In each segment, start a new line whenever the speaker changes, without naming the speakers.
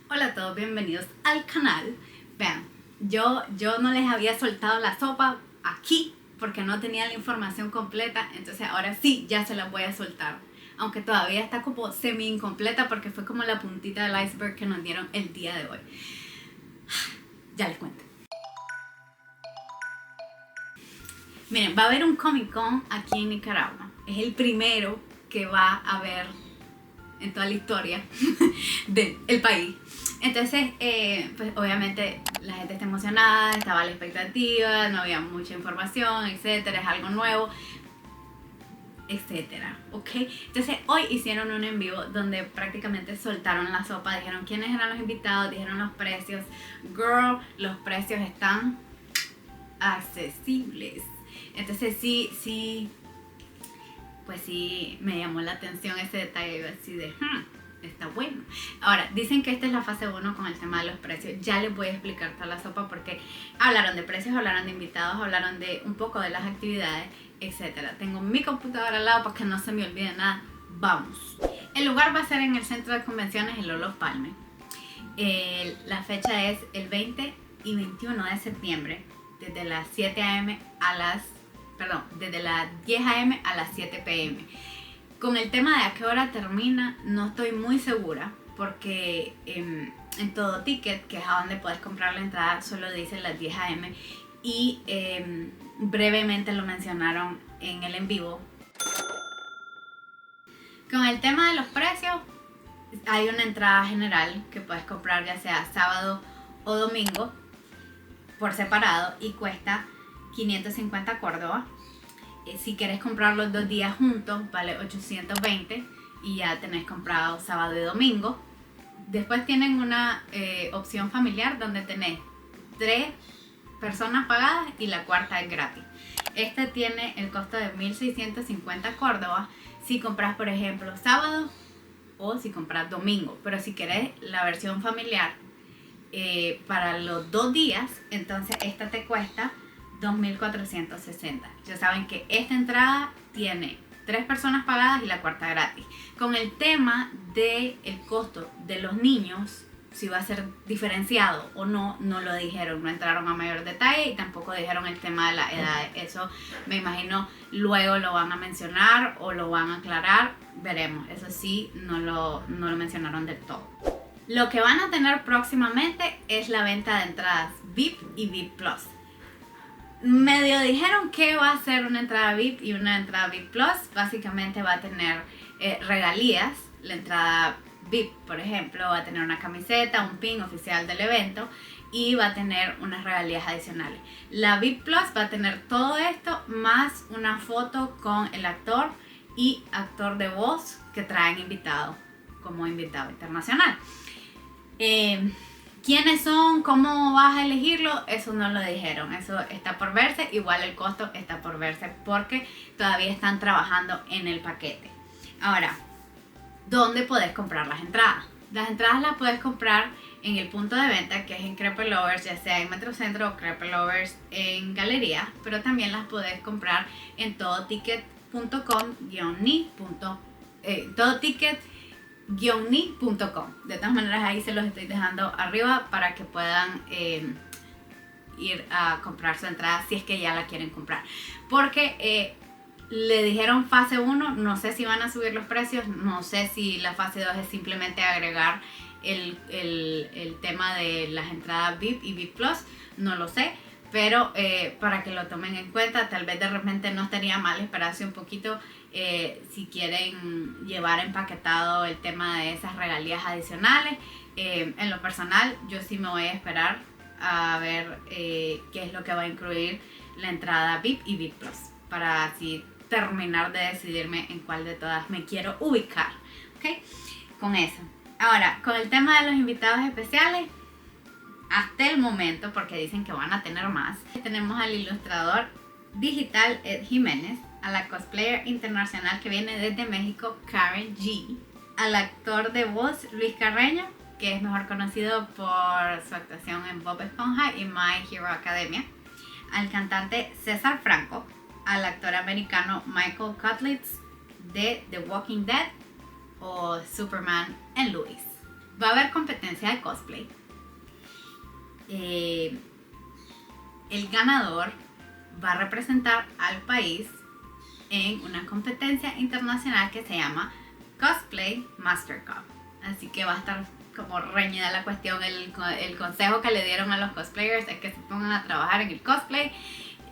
Hola a todos, bienvenidos al canal. Vean, yo no les había soltado la sopa aquí porque no tenía la información completa, entonces ahora sí, ya se la voy a soltar. Aunque todavía está como semi incompleta porque fue como la puntita del iceberg que nos dieron el día de hoy. Ya les cuento. Miren, va a haber un Comic Con aquí en Nicaragua. Es el primero que va a haber en toda la historia del país. Entonces, pues obviamente la gente está emocionada, estaba a la expectativa, no había mucha información, etcétera, es algo nuevo, etcétera, ¿ok? Entonces hoy hicieron un en vivo donde prácticamente soltaron la sopa, dijeron quiénes eran los invitados, dijeron los precios. Girl, los precios están accesibles. Entonces sí, pues sí me llamó la atención ese detalle, así de, está bueno. Ahora, dicen que esta es la fase 1 con el tema de los precios. Ya les voy a explicar toda la sopa porque hablaron de precios, hablaron de invitados, hablaron de un poco de las actividades, etc. Tengo mi computadora al lado para que no se me olvide nada. Vamos. El lugar va a ser en el centro de convenciones en Los Palmes. La fecha es el 20 y 21 de septiembre, desde las 7 a.m. desde las 10 a.m. a las 7 p.m. Con el tema de a qué hora termina, no estoy muy segura, porque en Todo Ticket, que es a donde puedes comprar la entrada, solo dice las 10 a.m. y brevemente lo mencionaron en el en vivo. Con el tema de los precios, hay una entrada general que puedes comprar ya sea sábado o domingo por separado y cuesta 550 Córdoba. Si quieres comprar los 2 días juntos, vale 820 y ya tenés comprado sábado y domingo. Después tienen una opción familiar donde tenés 3 personas pagadas y la cuarta es gratis. Esta tiene el costo de 1650 Córdoba si compras, por ejemplo, sábado o si compras domingo. Pero si querés la versión familiar para los 2 días, entonces esta te cuesta 2.460. Ya saben que esta entrada tiene 3 personas pagadas y la cuarta gratis. Con el tema del costo de los niños, si va a ser diferenciado o no, no lo dijeron, no entraron a mayor detalle y tampoco dijeron el tema de la edad. Eso me imagino luego lo van a mencionar o lo van a aclarar, veremos. Eso sí, no lo mencionaron del todo. Lo que van a tener próximamente es la venta de entradas VIP y VIP Plus. Medio dijeron que va a ser una entrada VIP y una entrada VIP Plus. Básicamente va a tener regalías. La entrada VIP, por ejemplo, va a tener una camiseta, un pin oficial del evento y va a tener unas regalías adicionales. La VIP Plus va a tener todo esto más una foto con el actor y actor de voz que traen invitado como invitado internacional. ¿Quiénes son? ¿Cómo vas a elegirlo? Eso no lo dijeron, eso está por verse, igual el costo está por verse porque todavía están trabajando en el paquete. Ahora, ¿dónde puedes comprar las entradas? Las entradas las puedes comprar en el punto de venta que es en Crepe Lovers, ya sea en Metrocentro o Crepe Lovers en Galería, pero también las puedes comprar en todoticket.com. De todas maneras ahí se los estoy dejando arriba para que puedan ir a comprar su entrada si es que ya la quieren comprar, porque le dijeron fase 1, no sé si van a subir los precios, no sé si la fase 2 es simplemente agregar el tema de las entradas VIP y VIP Plus, no lo sé, pero para que lo tomen en cuenta, tal vez de repente no estaría mal esperarse un poquito si quieren llevar empaquetado el tema de esas regalías adicionales. En lo personal, yo sí me voy a esperar a ver qué es lo que va a incluir la entrada VIP y VIP Plus, para así terminar de decidirme en cuál de todas me quiero ubicar, ¿ok? Con eso. Ahora, con el tema de los invitados especiales, hasta el momento, porque dicen que van a tener más, tenemos al ilustrador digital Ed Jiménez, a la cosplayer internacional que viene desde México, Karen G, al actor de voz Luis Carreño, que es mejor conocido por su actuación en Bob Esponja y My Hero Academia, al cantante César Franco, al actor americano Michael Cutlitz de The Walking Dead o Superman and Lois. va a haber competencia de cosplay. El ganador va a representar al país en una competencia internacional que se llama Cosplay Master Cup. Así que va a estar como reñida la cuestión. El consejo que le dieron a los cosplayers es que se pongan a trabajar en el cosplay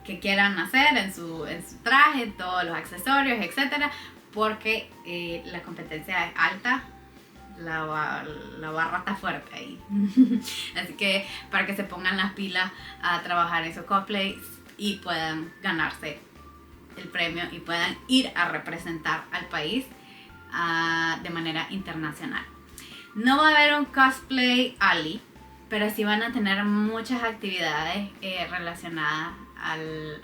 que quieran hacer, en su traje, todos los accesorios, etc. Porque la competencia es alta, la barra está fuerte ahí. Así que para que se pongan las pilas a trabajar en su cosplay y puedan ganarse el premio y puedan ir a representar al país de manera internacional. No va a haber un cosplay alley, pero sí van a tener muchas actividades relacionadas al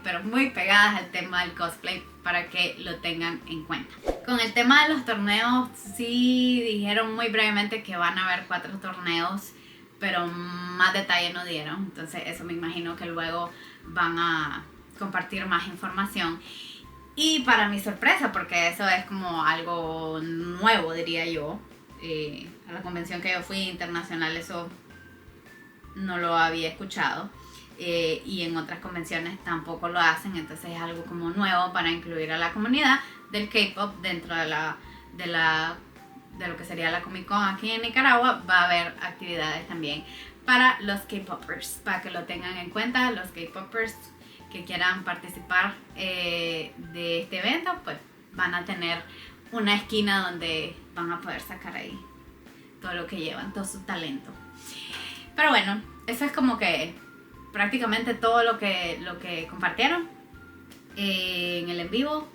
pero muy pegadas al tema del cosplay para que lo tengan en cuenta. Con el tema de los torneos, sí dijeron muy brevemente que van a haber 4 torneos, pero más detalle no dieron. Entonces eso me imagino que luego van a compartir más información. Y para mi sorpresa, porque eso es como algo nuevo, diría yo, a la convención que yo fui internacional eso no lo había escuchado. Y en otras convenciones tampoco lo hacen, entonces es algo como nuevo para incluir a la comunidad del K-pop dentro de lo que sería la Comic Con aquí en Nicaragua. Va a haber actividades también para los K-popers, para que lo tengan en cuenta. Los K-popers que quieran participar de este evento, pues van a tener una esquina donde van a poder sacar ahí todo lo que llevan, todo su talento. Pero bueno, eso es como que prácticamente todo lo que compartieron en el en vivo.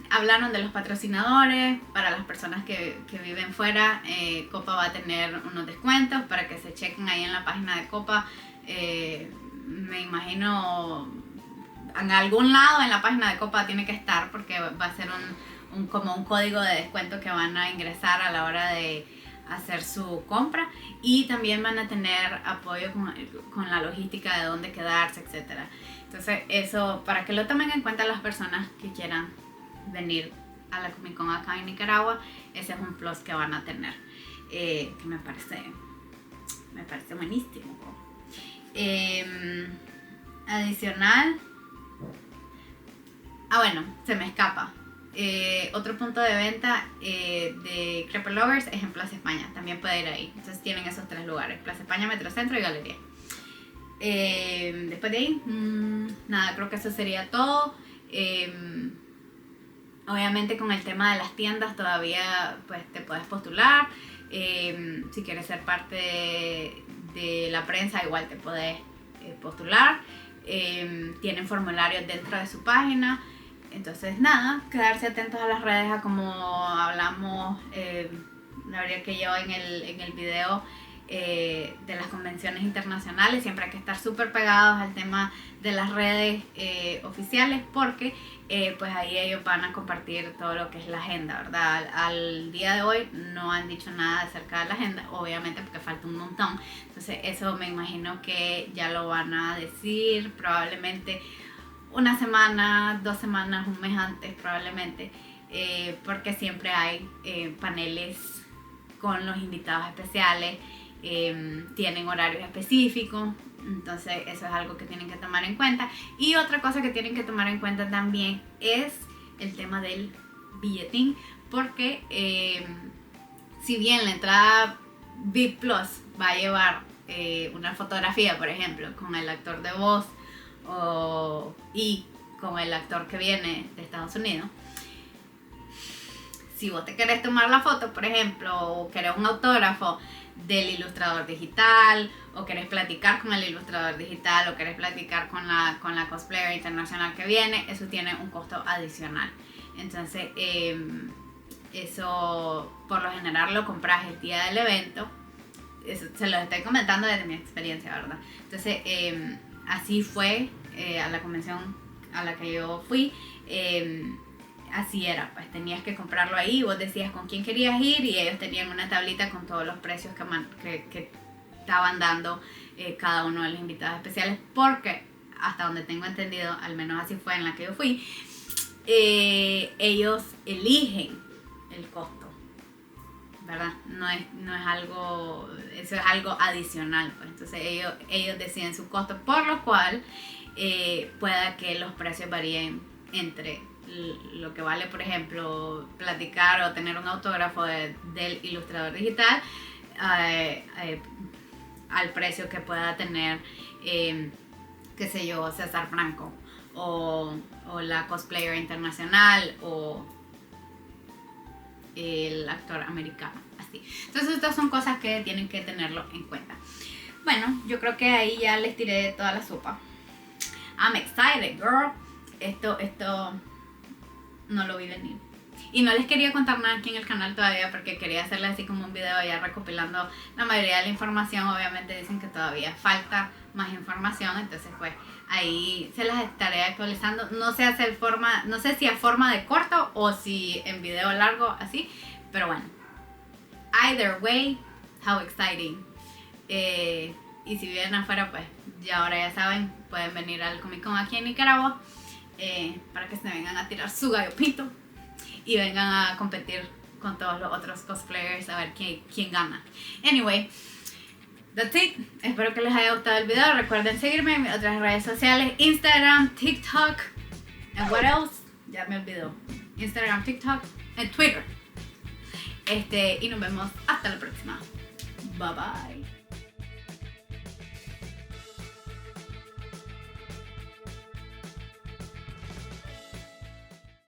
Hablaron de los patrocinadores. Para las personas que viven fuera, Copa va a tener unos descuentos para que se chequen ahí en la página de Copa. Me imagino en algún lado en la página de Copa tiene que estar, porque va a ser como un código de descuento que van a ingresar a la hora de hacer su compra, y también van a tener apoyo con la logística de dónde quedarse, etc. Entonces eso, para que lo tomen en cuenta las personas que quieran venir a la Comic Con acá en Nicaragua, ese es un plus que van a tener, que me parece buenísimo. Adicional, bueno, se me escapa. Otro punto de venta de Creeper Lovers es en Plaza España, también puede ir ahí. Entonces tienen esos 3 lugares: Plaza España, Metrocentro y Galería. Después de ahí, nada, creo que eso sería todo. Obviamente con el tema de las tiendas todavía pues te puedes postular. Si quieres ser parte de la prensa, igual te puedes postular. Tienen formularios dentro de su página. Entonces nada, quedarse atentos a las redes, a como hablamos, la verdad que yo en el video de las convenciones internacionales. Siempre hay que estar súper pegados al tema de las redes oficiales, porque pues ahí ellos van a compartir todo lo que es la agenda, ¿verdad? Al día de hoy no han dicho nada acerca de la agenda, obviamente porque falta un montón. Entonces eso me imagino que ya lo van a decir probablemente una semana, 2 semanas, un mes antes probablemente, porque siempre hay paneles con los invitados especiales, tienen horarios específicos. Entonces eso es algo que tienen que tomar en cuenta. Y otra cosa que tienen que tomar en cuenta también es el tema del billetín, porque si bien la entrada VIP Plus va a llevar una fotografía, por ejemplo, con el actor de voz y con el actor que viene de Estados Unidos, si vos te querés tomar la foto, por ejemplo, o querés un autógrafo del ilustrador digital, o querés platicar con el ilustrador digital, o querés platicar con la cosplayer internacional que viene, eso tiene un costo adicional. Entonces eso por lo general lo compras el día del evento. Eso se lo estoy comentando desde mi experiencia, ¿verdad? Entonces así fue a la convención a la que yo fui. Así era, pues tenías que comprarlo ahí, vos decías con quién querías ir y ellos tenían una tablita con todos los precios que estaban dando cada uno de los invitados especiales, porque hasta donde tengo entendido, al menos así fue en la que yo fui, ellos eligen el costo ¿verdad? No es algo, eso es algo adicional, pues. Entonces ellos deciden su costo, por lo cual pueda que los precios varíen entre lo que vale, por ejemplo, platicar o tener un autógrafo del ilustrador digital al precio que pueda tener, qué sé yo, César Franco o la cosplayer internacional o el actor americano, así. Entonces estas son cosas que tienen que tenerlo en cuenta. Bueno, yo creo que ahí ya les tiré toda la sopa. I'm excited, girl. Esto no lo vi venir. Y no les quería contar nada aquí en el canal todavía porque quería hacerles así como un video ya recopilando la mayoría de la información. Obviamente dicen que todavía falta más información, entonces pues ahí se las estaré actualizando. No sé si a forma de corto o si en video largo así, pero bueno. Either way, how exciting. Y si viven afuera, pues ya ahora ya saben, pueden venir al Comic Con aquí en Nicaragua para que se vengan a tirar su gallo pinto y vengan a competir con todos los otros cosplayers a ver quién gana. Anyway, that's it. Espero que les haya gustado el video. Recuerden seguirme en mis otras redes sociales, Instagram, TikTok, and what else? Ya me olvidó. Instagram, TikTok, y Twitter. Y nos vemos hasta la próxima. Bye bye.